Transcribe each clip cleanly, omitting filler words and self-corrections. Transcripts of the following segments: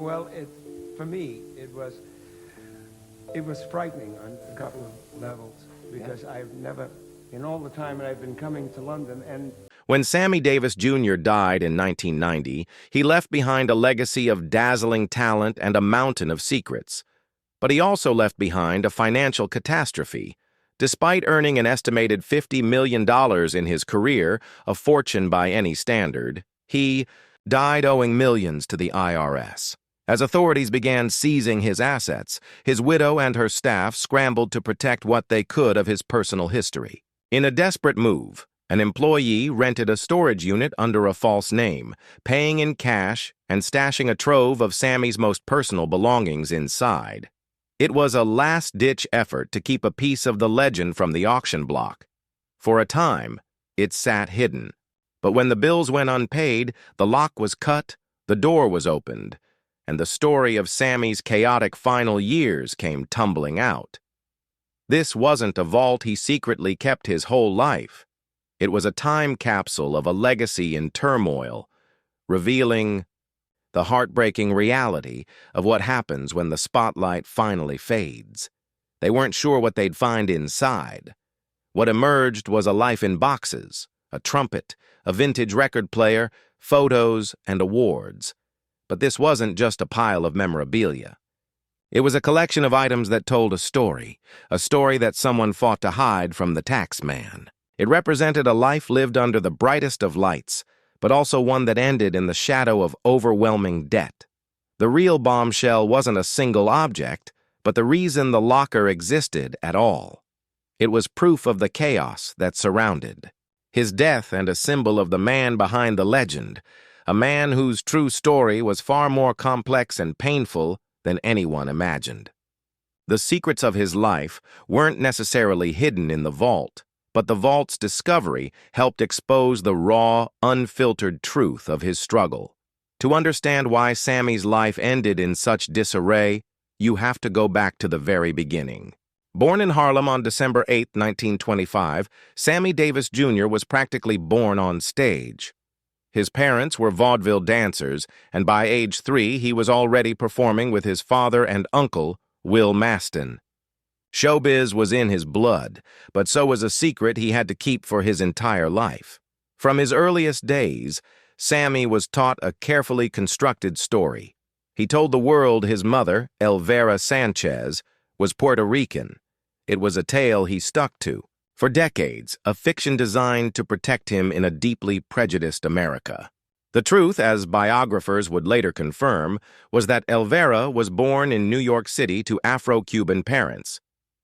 Well, for me, it was frightening on a couple of levels because I've never, in all the time that I've been coming to London, and When Sammy Davis Jr. died in 1990, he left behind a legacy of dazzling talent and a mountain of secrets. But he also left behind a financial catastrophe. Despite earning an estimated $50 million in his career, a fortune by any standard, he died owing millions to the IRS. As authorities began seizing his assets, his widow and her staff scrambled to protect what they could of his personal history. In a desperate move, an employee rented a storage unit under a false name, paying in cash and stashing a trove of Sammy's most personal belongings inside. It was a last-ditch effort to keep a piece of the legend from the auction block. For a time, it sat hidden. But when the bills went unpaid, the lock was cut, the door was opened, and the story of Sammy's chaotic final years came tumbling out. This wasn't a vault he secretly kept his whole life. It was a time capsule of a legacy in turmoil, revealing the heartbreaking reality of what happens when the spotlight finally fades. They weren't sure what they'd find inside. What emerged was a life in boxes, a trumpet, a vintage record player, photos, and awards. But this wasn't just a pile of memorabilia. It was a collection of items that told a story that someone fought to hide from the tax man. It represented a life lived under the brightest of lights, but also one that ended in the shadow of overwhelming debt. The real bombshell wasn't a single object, but the reason the locker existed at all. It was proof of the chaos that surrounded his death and a symbol of the man behind the legend, a man whose true story was far more complex and painful than anyone imagined. The secrets of his life weren't necessarily hidden in the vault, but the vault's discovery helped expose the raw, unfiltered truth of his struggle. To understand why Sammy's life ended in such disarray, you have to go back to the very beginning. Born in Harlem on December 8, 1925, Sammy Davis Jr. was practically born on stage. His parents were vaudeville dancers, and by age 3, he was already performing with his father and uncle, Will Maston. Showbiz was in his blood, but so was a secret he had to keep for his entire life. From his earliest days, Sammy was taught a carefully constructed story. He told the world his mother, Elvira Sanchez, was Puerto Rican. It was a tale he stuck to. For decades, a fiction designed to protect him in a deeply prejudiced America. The truth, as biographers would later confirm, was that Elvira was born in New York City to Afro-Cuban parents.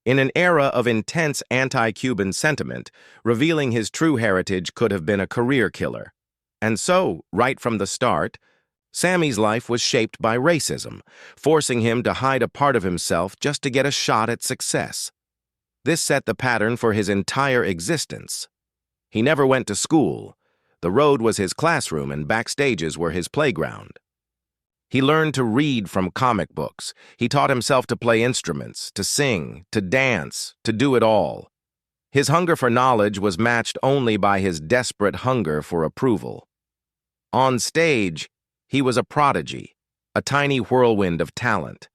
In an era of intense anti-Cuban sentiment, revealing his true heritage could have been a career killer. And so, right from the start, Sammy's life was shaped by racism, forcing him to hide a part of himself just to get a shot at success. This set the pattern for his entire existence. He never went to school. The road was his classroom and backstages were his playground. He learned to read from comic books. He taught himself to play instruments, to sing, to dance, to do it all. His hunger for knowledge was matched only by his desperate hunger for approval. On stage, he was a prodigy, a tiny whirlwind of talent.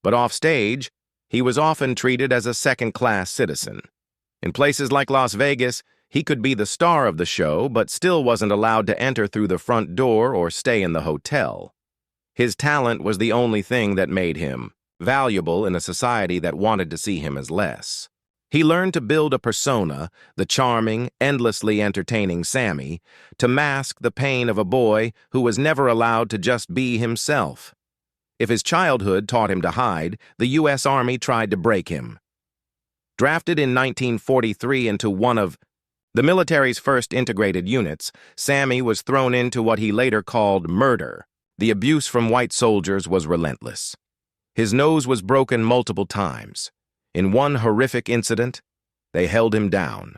But off stage, he was often treated as a second-class citizen. In places like Las Vegas, he could be the star of the show, but still wasn't allowed to enter through the front door or stay in the hotel. His talent was the only thing that made him valuable in a society that wanted to see him as less. He learned to build a persona, the charming, endlessly entertaining Sammy, to mask the pain of a boy who was never allowed to just be himself. If his childhood taught him to hide, the U.S. Army tried to break him. Drafted in 1943 into one of the military's first integrated units, Sammy was thrown into what he later called murder. The abuse from white soldiers was relentless. His nose was broken multiple times. In one horrific incident, they held him down,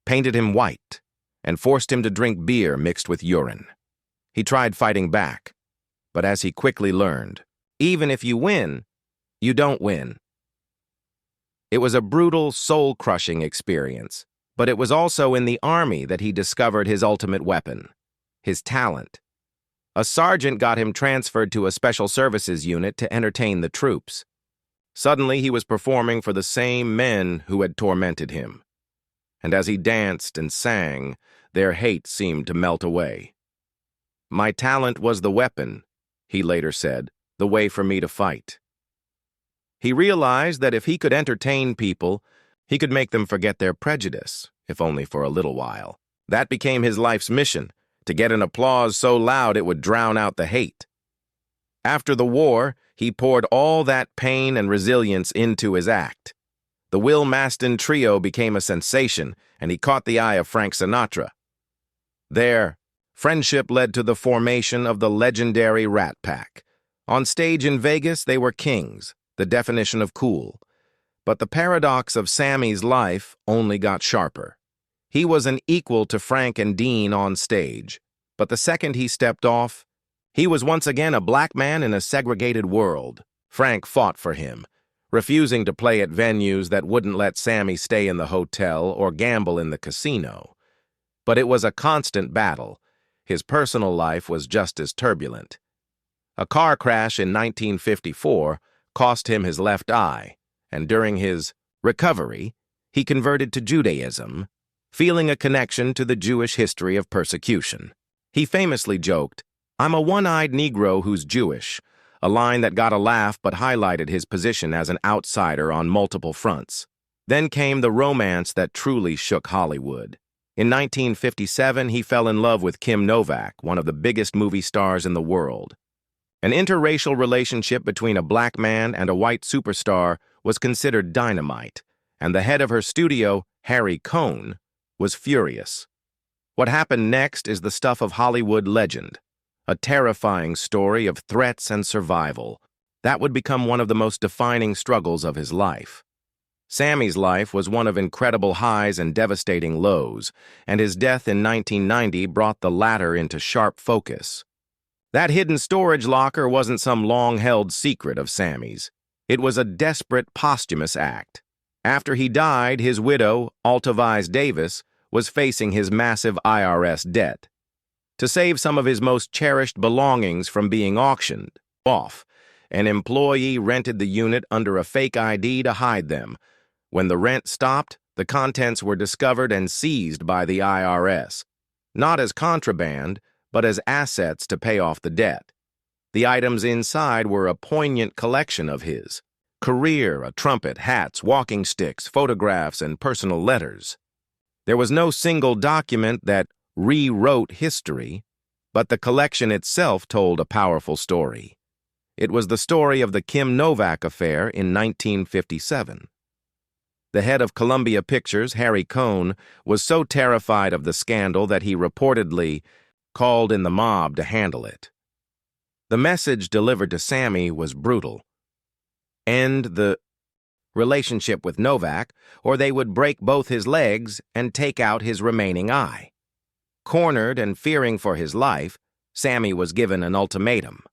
painted him white, and forced him to drink beer mixed with urine. He tried fighting back, but as he quickly learned, even if you win, you don't win. It was a brutal, soul-crushing experience, but it was also in the Army that he discovered his ultimate weapon, his talent. A sergeant got him transferred to a special services unit to entertain the troops. Suddenly, he was performing for the same men who had tormented him. And as he danced and sang, their hate seemed to melt away. "My talent was the weapon," he later said, "the way for me to fight." He realized that if he could entertain people, he could make them forget their prejudice, if only for a little while. That became his life's mission, to get an applause so loud it would drown out the hate. After the war, he poured all that pain and resilience into his act. The Will Maston Trio became a sensation, and he caught the eye of Frank Sinatra. Their friendship led to the formation of the legendary Rat Pack. On stage in Vegas, they were kings, the definition of cool. But the paradox of Sammy's life only got sharper. He was an equal to Frank and Dean on stage, but the second he stepped off, he was once again a black man in a segregated world. Frank fought for him, refusing to play at venues that wouldn't let Sammy stay in the hotel or gamble in the casino. But it was a constant battle. His personal life was just as turbulent. A car crash in 1954 cost him his left eye, and during his recovery, he converted to Judaism, feeling a connection to the Jewish history of persecution. He famously joked, "I'm a one-eyed Negro who's Jewish," a line that got a laugh but highlighted his position as an outsider on multiple fronts. Then came the romance that truly shook Hollywood. In 1957, he fell in love with Kim Novak, one of the biggest movie stars in the world. An interracial relationship between a black man and a white superstar was considered dynamite, and the head of her studio, Harry Cohn, was furious. What happened next is the stuff of Hollywood legend, a terrifying story of threats and survival. That would become one of the most defining struggles of his life. Sammy's life was one of incredible highs and devastating lows, and his death in 1990 brought the latter into sharp focus. That hidden storage locker wasn't some long-held secret of Sammy's. It was a desperate posthumous act. After he died, his widow, Sammy Davis, was facing his massive IRS debt. To save some of his most cherished belongings from being auctioned off, an employee rented the unit under a fake ID to hide them. When the rent stopped, the contents were discovered and seized by the IRS, not as contraband, but as assets to pay off the debt. The items inside were a poignant collection of his career, a trumpet, hats, walking sticks, photographs, and personal letters. There was no single document that rewrote history, but the collection itself told a powerful story. It was the story of the Kim Novak affair in 1957. The head of Columbia Pictures, Harry Cohn, was so terrified of the scandal that he reportedly called in the mob to handle it. The message delivered to Sammy was brutal. End the relationship with Novak, or they would break both his legs and take out his remaining eye. Cornered and fearing for his life, Sammy was given an ultimatum: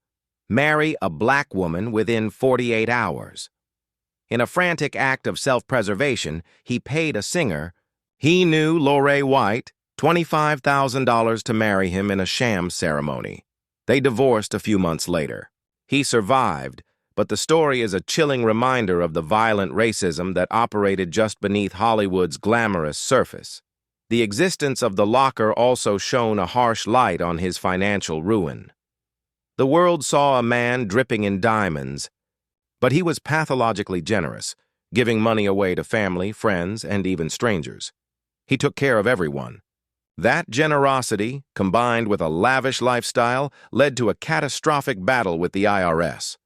marry a black woman within 48 hours. In a frantic act of self-preservation, he paid a singer he knew, Lorraine White, $25,000 to marry him in a sham ceremony. They divorced a few months later. He survived, but the story is a chilling reminder of the violent racism that operated just beneath Hollywood's glamorous surface. The existence of the locker also shone a harsh light on his financial ruin. The world saw a man dripping in diamonds, but he was pathologically generous, giving money away to family, friends, and even strangers. He took care of everyone. That generosity, combined with a lavish lifestyle, led to a catastrophic battle with the IRS.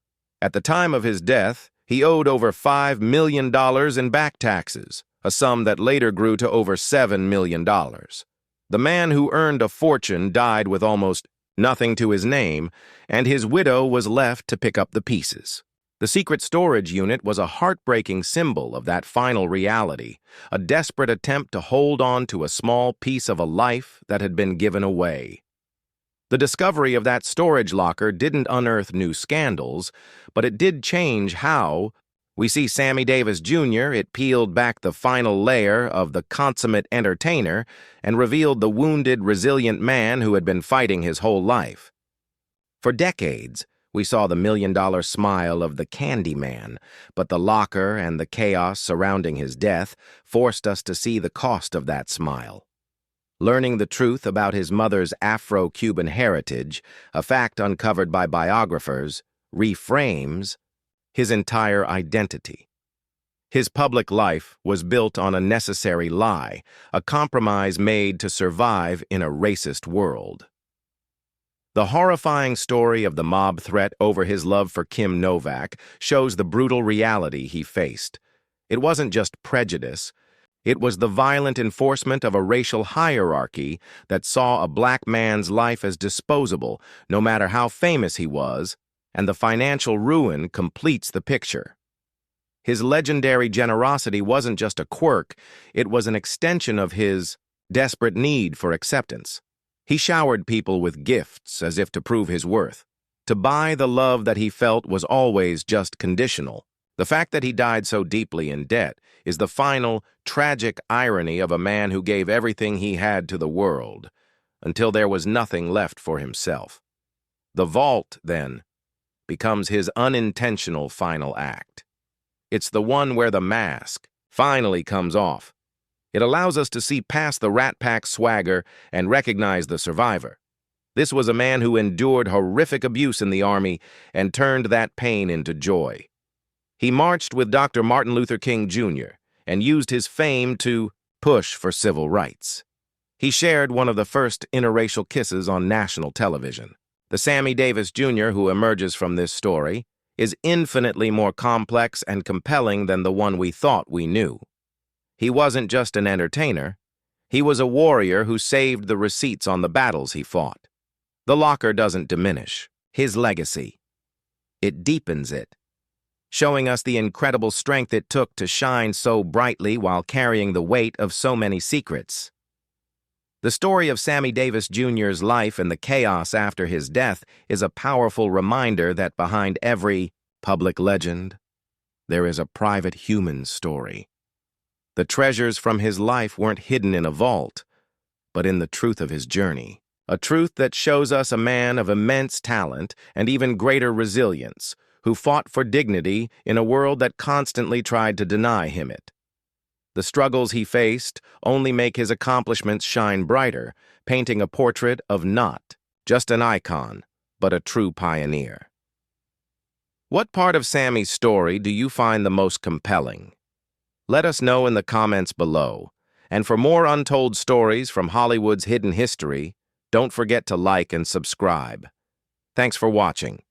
At the time of his death, he owed over $5 million in back taxes, a sum that later grew to over $7 million. The man who earned a fortune died with almost nothing to his name, and his widow was left to pick up the pieces. The secret storage unit was a heartbreaking symbol of that final reality, a desperate attempt to hold on to a small piece of a life that had been given away. The discovery of that storage locker didn't unearth new scandals, but it did change how we see Sammy Davis Jr. It peeled back the final layer of the consummate entertainer and revealed the wounded, resilient man who had been fighting his whole life. For decades, we saw the million-dollar smile of the Candy Man, but the locker and the chaos surrounding his death forced us to see the cost of that smile. Learning the truth about his mother's Afro-Cuban heritage, a fact uncovered by biographers, reframes his entire identity. His public life was built on a necessary lie, a compromise made to survive in a racist world. The horrifying story of the mob threat over his love for Kim Novak shows the brutal reality he faced. It wasn't just prejudice. It was the violent enforcement of a racial hierarchy that saw a black man's life as disposable, no matter how famous he was, and the financial ruin completes the picture. His legendary generosity wasn't just a quirk, it was an extension of his desperate need for acceptance. He showered people with gifts as if to prove his worth. To buy the love that he felt was always just conditional. The fact that he died so deeply in debt is the final, tragic irony of a man who gave everything he had to the world, until there was nothing left for himself. The vault, then, becomes his unintentional final act. It's the one where the mask finally comes off. It allows us to see past the Rat Pack swagger and recognize the survivor. This was a man who endured horrific abuse in the Army and turned that pain into joy. He marched with Dr. Martin Luther King Jr. and used his fame to push for civil rights. He shared one of the first interracial kisses on national television. The Sammy Davis Jr. who emerges from this story is infinitely more complex and compelling than the one we thought we knew. He wasn't just an entertainer. He was a warrior who saved the receipts on the battles he fought. The locker doesn't diminish his legacy. It deepens it, showing us the incredible strength it took to shine so brightly while carrying the weight of so many secrets. The story of Sammy Davis Jr.'s life and the chaos after his death is a powerful reminder that behind every public legend, there is a private human story. The treasures from his life weren't hidden in a vault, but in the truth of his journey. A truth that shows us a man of immense talent and even greater resilience, who fought for dignity in a world that constantly tried to deny him it. The struggles he faced only make his accomplishments shine brighter, painting a portrait of not just an icon, but a true pioneer. What part of Sammy's story do you find the most compelling? Let us know in the comments below. And for more untold stories from Hollywood's hidden history, don't forget to like and subscribe. Thanks for watching.